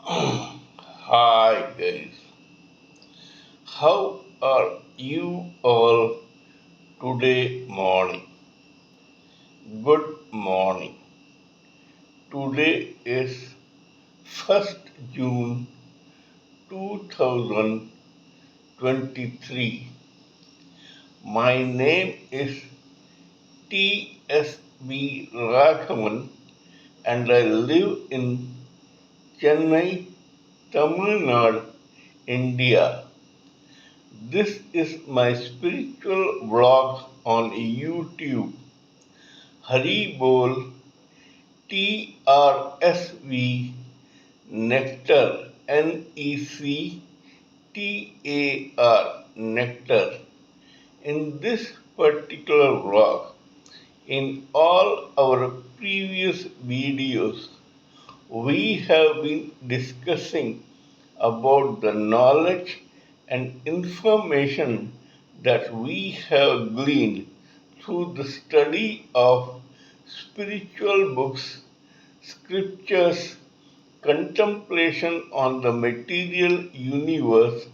Hi guys, how are you all today morning? Good morning. Today is 1st June 2023. My name is TSB Raghavan and I live in Chennai, Tamil Nadu, India. This is my spiritual vlog on YouTube. Haribol TRSV nectar NECTAR nectar. In this particular vlog, in all our previous videos, we have been discussing about the knowledge and information that we have gleaned through the study of spiritual books, scriptures, contemplation on the material universe,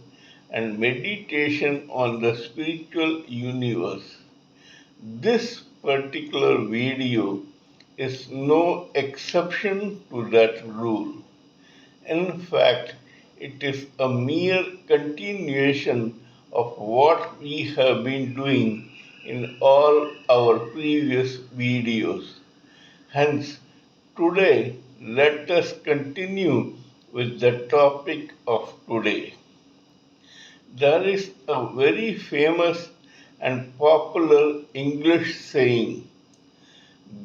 and meditation on the spiritual universe. This particular video is no exception to that rule. In fact, it is a mere continuation of what we have been doing in all our previous videos. Hence, today let us continue with the topic of today. There is a very famous and popular English saying,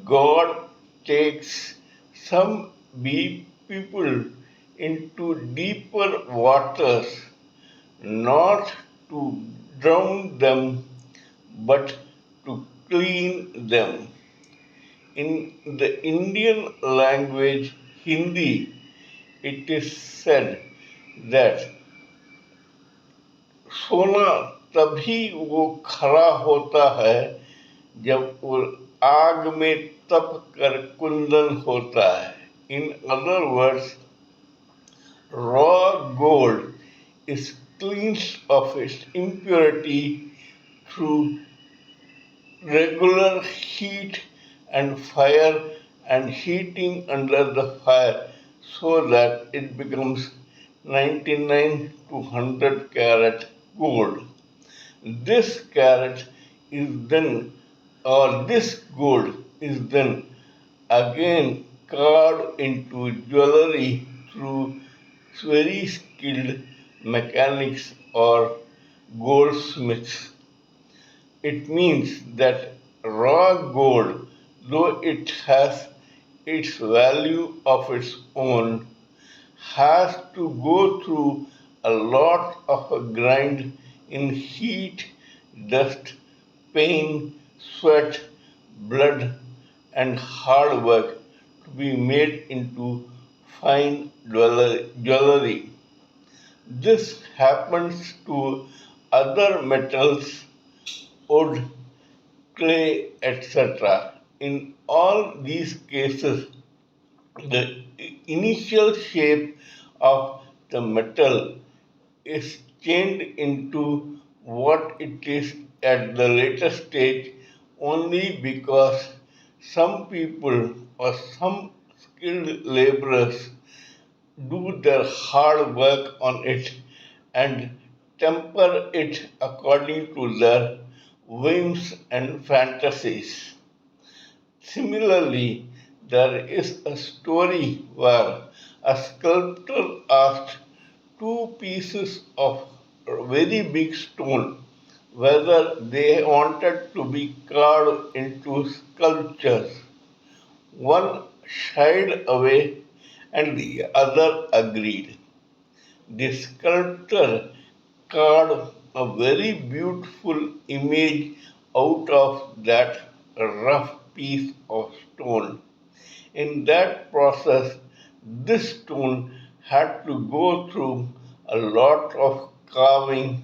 God takes some people into deeper waters, not to drown them, but to clean them. In the Indian language Hindi, it is said that सोना तभी वो खरा होता है जब वो आग में तप कर कुंदन होता है. In other words, raw gold is cleansed of its impurity through regular heat and fire and heating under the fire so that it becomes 99 to 100 carat gold. This carat is then, or this gold is then again carved into jewelry through very skilled mechanics or goldsmiths. It means that raw gold, though it has its value of its own, has to go through a lot of a grind in heat, dust, pain, sweat, blood, and hard work to be made into fine jewelry. This happens to other metals, wood, clay, etc. In all these cases, the initial shape of the metal is changed into what it is at the later stage only because some people or some skilled laborers do their hard work on it and temper it according to their whims and fantasies. Similarly, there is a story where a sculptor asked two pieces of very big stone whether they wanted to be carved into sculptures. One shied away and the other agreed. The sculptor carved a very beautiful image out of that rough piece of stone. In that process, this stone had to go through a lot of carving,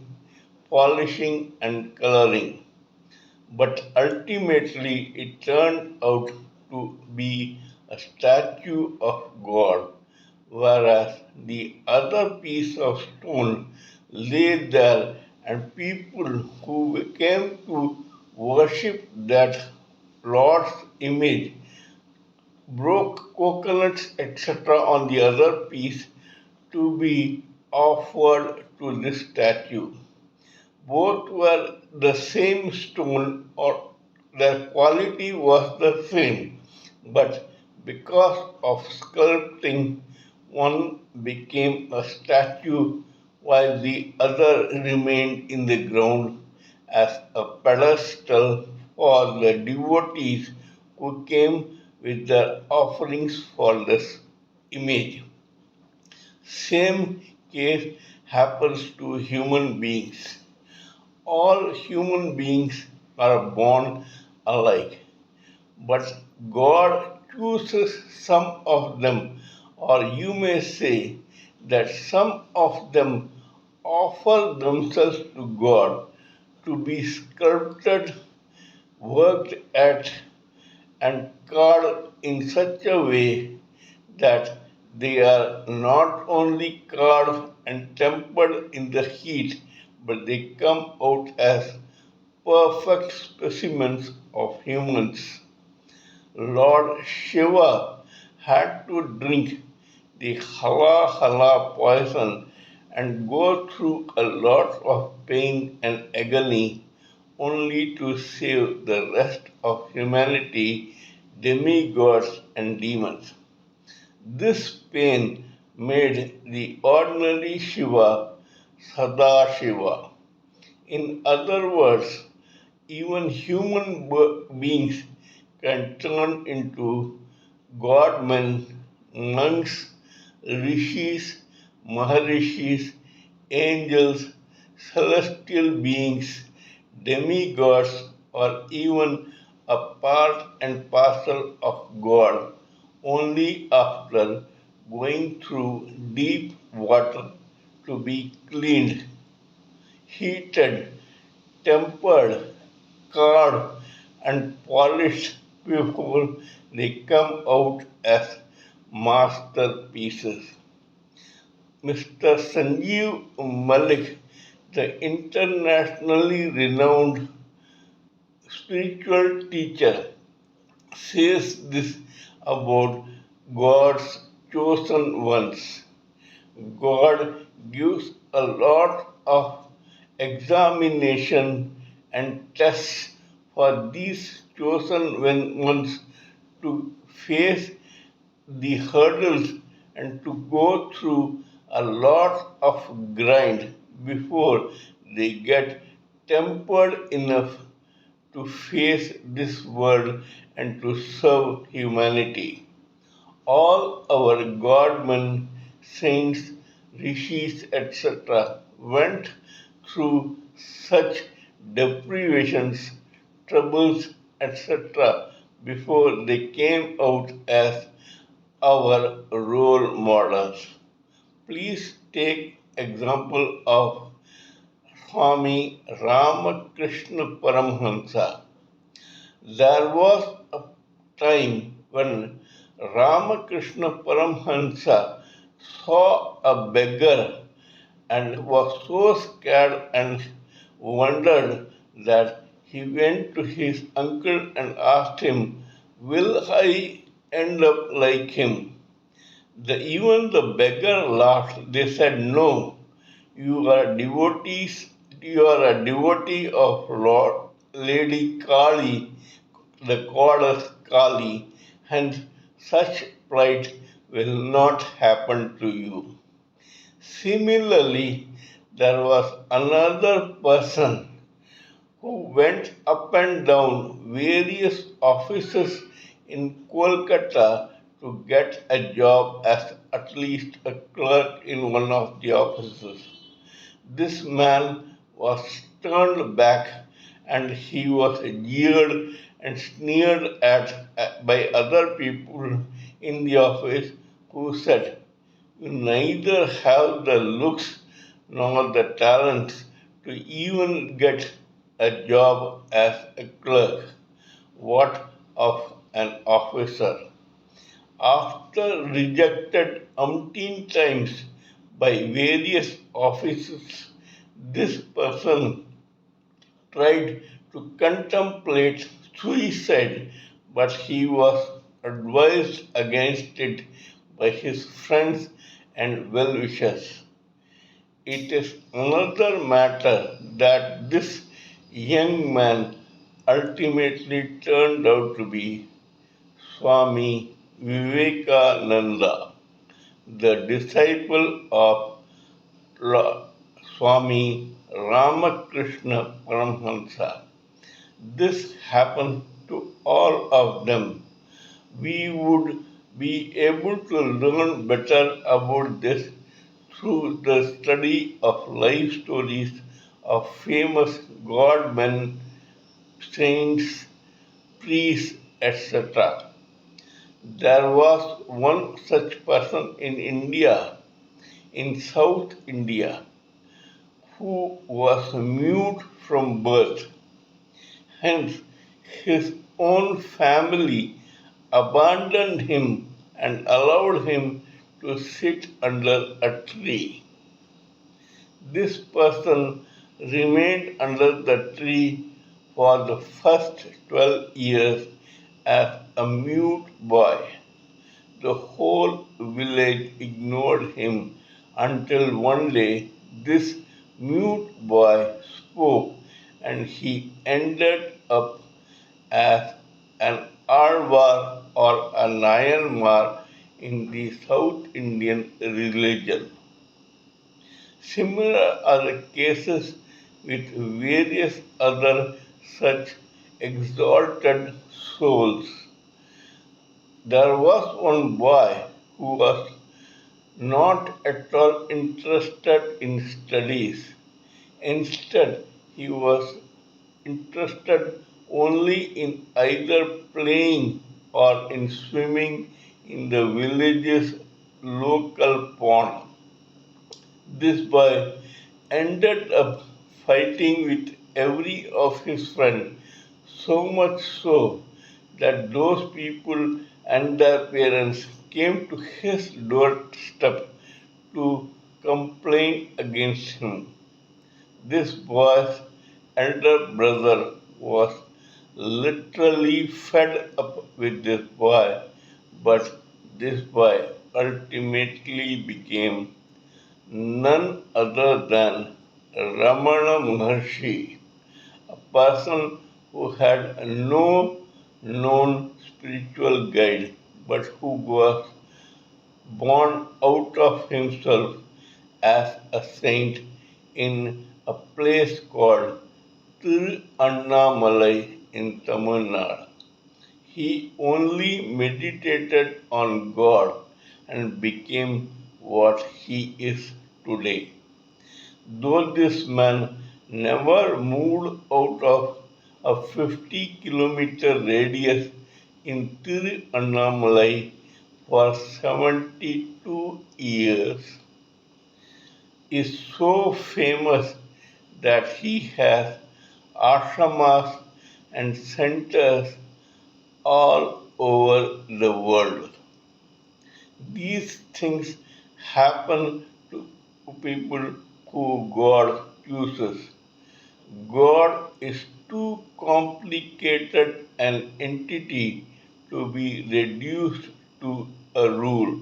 polishing, and coloring. But ultimately, it turned out to be a statue of God, whereas the other piece of stone lay there, and people who came to worship that Lord's image broke coconuts, etc., on the other piece to be offered to this statue. Both were the same stone, or their quality was the same, but because of sculpting, one became a statue while the other remained in the ground as a pedestal for the devotees who came with their offerings for this image. Same case happens to human beings. All human beings are born alike, but God chooses some of them, or you may say that some of them offer themselves to God to be sculpted, worked at, and carved in such a way that they are not only carved and tempered in the heat, but they come out as perfect specimens of humans. Lord Shiva had to drink the hala hala poison and go through a lot of pain and agony only to save the rest of humanity, demigods and demons. This pain made the ordinary Shiva Sadashiva. In other words, even human beings can turn into godmen, monks, rishis, maharishis, angels, celestial beings, demigods, or even a part and parcel of God only after going through deep water to be cleaned, heated, tempered, carved, and polished before they come out as masterpieces. Mr. Sanjeev Malik, the internationally renowned spiritual teacher, says this about God's chosen ones. God gives a lot of examination and tests for these chosen ones to face the hurdles and to go through a lot of grind before they get tempered enough to face this world and to serve humanity. All our godmen, saints, rishis, etc., went through such deprivations, troubles, etc., before they came out as our role models. Please take example of Swami Ramakrishna Paramhansa. There was a time when Ramakrishna Paramhansa saw a beggar and was so scared and wondered that he went to his uncle and asked him, "Will I end up like him?" Even the beggar laughed. They said, "No, you are a devotee of Lord Lady Kali, the goddess Kali, hence such plight will not happen to you." Similarly, there was another person who went up and down various offices in Kolkata to get a job as at least a clerk in one of the offices. This man was turned back and he was jeered and sneered at by other people in the office who said, "You neither have the looks nor the talents to even get a job as a clerk. What of an officer?" After rejected umpteen times by various officers. This person tried to contemplate suicide, but he was advised against it by his friends and well wishers. It is another matter that this young man ultimately turned out to be Swami Vivekananda, the disciple of Swami Ramakrishna Paramhansa. This happened to all of them. We would be able to learn better about this through the study of life stories of famous godmen, saints, priests, etc. There was one such person in India, in South India, who was mute from birth. Hence, his own family abandoned him and allowed him to sit under a tree. This person remained under the tree for the first 12 years as a mute boy. The whole village ignored him until one day this mute boy spoke and he ended up as an Alvar or a Nayanmar in the South Indian religion. Similar are the cases with various other such exalted souls. There was one boy who was not at all interested in studies. Instead, he was interested only in either playing or in swimming in the village's local pond. This boy ended up fighting with every of his friends, so much so that those people and their parents came to his doorstep to complain against him. This boy's elder brother was literally fed up with this boy, but this boy ultimately became none other than Ramana Maharshi, a person who had no known spiritual guide but who was born out of himself as a saint in a place called Tiruannamalai in Tamil Nadu. He only meditated on God and became what he is today. Though this man never moved out of a 50-kilometer radius in Tiruannamalai for 72 years, is so famous that he has ashramas and centers all over the world. These things happen to people who God chooses. God is too complicated an entity to be reduced to a rule.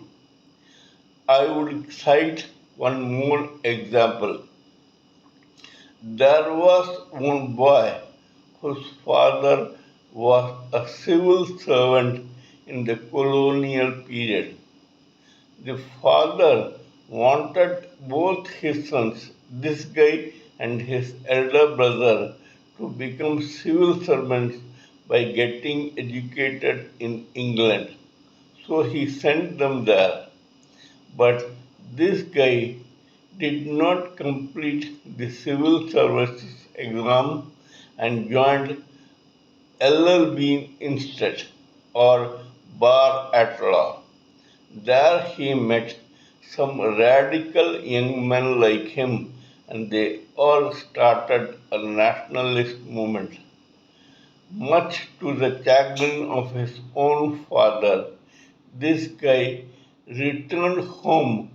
I would cite one more example. There was one boy whose father was a civil servant in the colonial period. The father wanted both his sons, this guy and his elder brother, to become civil servants by getting educated in England. So he sent them there. But this guy did not complete the civil services exam and joined LLB instead, or bar at law. There he met some radical young men like him, and they all started a nationalist movement. Much to the chagrin of his own father, this guy returned home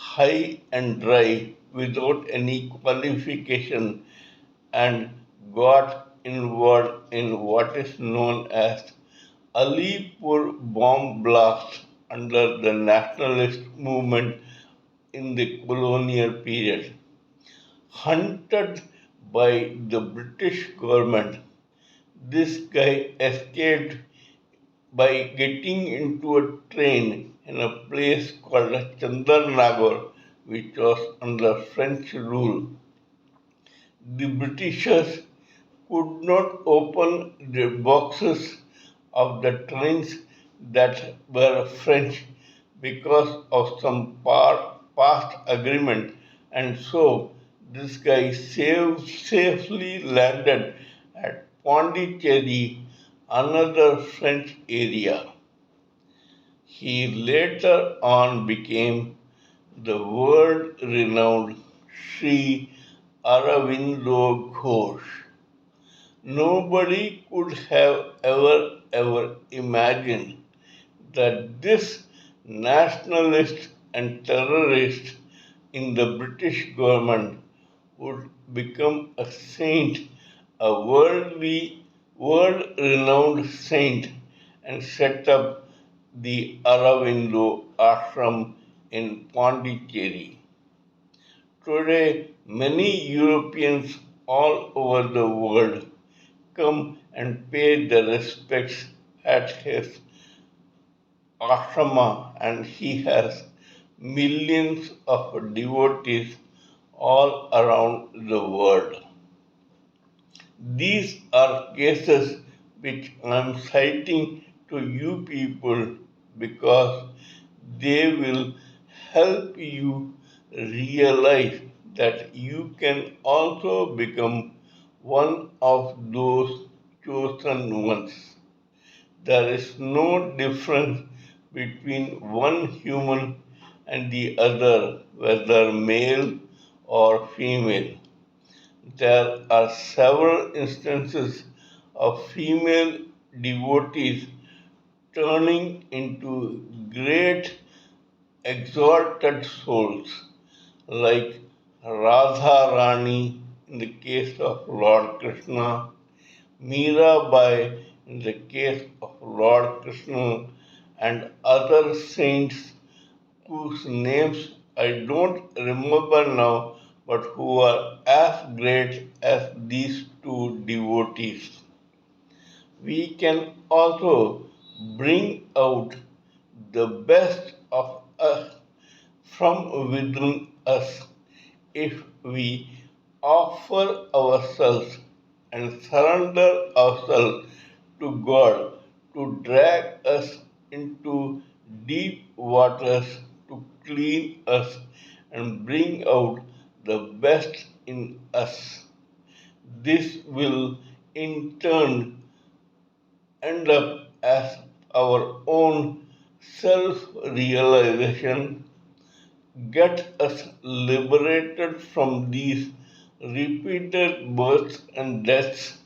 high and dry without any qualification and got involved in what is known as Alipur bomb blast under the nationalist movement in the colonial period. Hunted by the British government, this guy escaped by getting into a train in a place called Chandarnagar, which was under French rule. The Britishers could not open the boxes of the trains that were French because of some past agreement, and so this guy safely landed at Pondicherry, another French area. He later on became the world renowned Sri Aravindo Ghosh. Nobody could have ever imagined that this nationalist and terrorist in the British government would become a saint, a world renowned saint, and set up the Aravindo ashram in Pondicherry. Today, many Europeans all over the world come and pay their respects at his ashrama, and he has millions of devotees all around the world. These are cases which I am citing to you people because they will help you realize that you can also become one of those chosen ones. There is no difference between one human and the other, whether male or female. There are several instances of female devotees turning into great exalted souls, like Radha Rani in the case of Lord Krishna, Mirabai in the case of Lord Krishna, and other saints whose names I don't remember now, but who are as great as these two devotees. We can also bring out the best of us from within us if we offer ourselves and surrender ourselves to God to drag us into deep waters to clean us and bring out the best in us. This will in turn end up as our own self realization, get us liberated from these repeated births and deaths,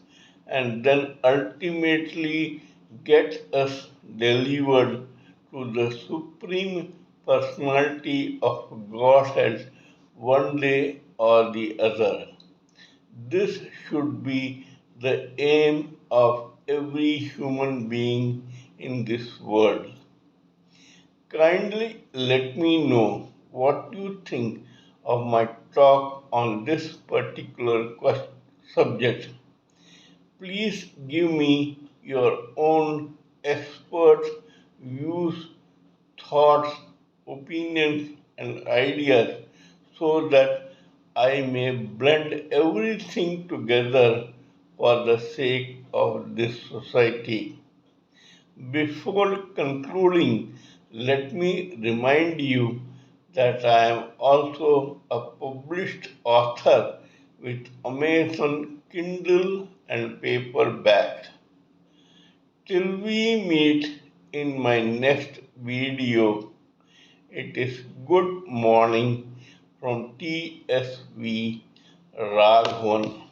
and then ultimately get us delivered to the Supreme Personality of Godhead one day or the other. This should be the aim of every human being in this world. Kindly let me know what you think of my talk on this particular subject. Please give me your own expert views, thoughts, opinions, and ideas so that I may blend everything together for the sake of this society. Before concluding, let me remind you that I am also a published author with Amazon Kindle and paperback. Till we meet in my next video, it is good morning from TSV Raghavan.